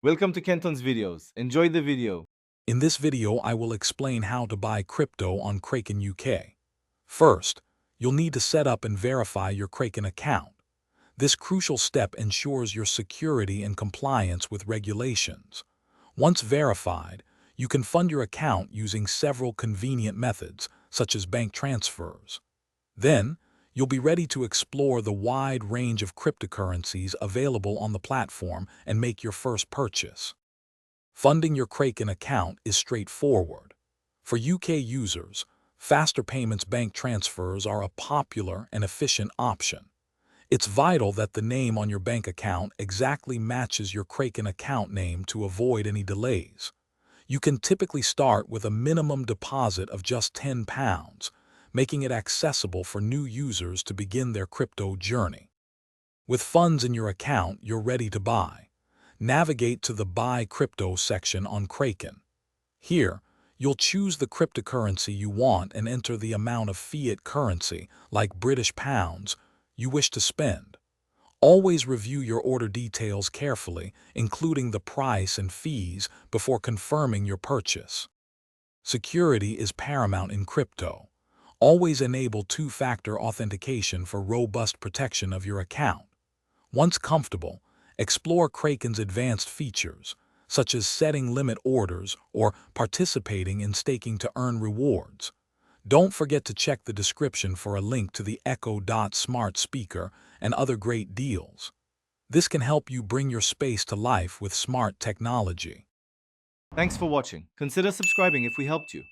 Welcome to Kenton's videos. Enjoy the video. In this video, I will explain how to buy crypto on Kraken UK. First, you'll need to set up and verify your Kraken account. This crucial step ensures your security and compliance with regulations. Once verified, you can fund your account using several convenient methods, such as bank transfers. Then, you'll be ready to explore the wide range of cryptocurrencies available on the platform and make your first purchase. Funding your Kraken account is straightforward. For UK users, faster payments bank transfers are a popular and efficient option. It's vital that the name on your bank account exactly matches your Kraken account name to avoid any delays. You can typically start with a minimum deposit of just £10, making it accessible for new users to begin their crypto journey. With funds in your account, you're ready to buy. Navigate to the Buy Crypto section on Kraken. Here, you'll choose the cryptocurrency you want and enter the amount of fiat currency, like British pounds, you wish to spend. Always review your order details carefully, including the price and fees, before confirming your purchase. Security is paramount in crypto. Always enable two-factor authentication for robust protection of your account. Once comfortable, explore Kraken's advanced features, such as setting limit orders or participating in staking to earn rewards. Don't forget to check the description for a link to the Echo Dot smart speaker and other great deals. This can help you bring your space to life with smart technology. Thanks for watching. Consider subscribing if we helped you.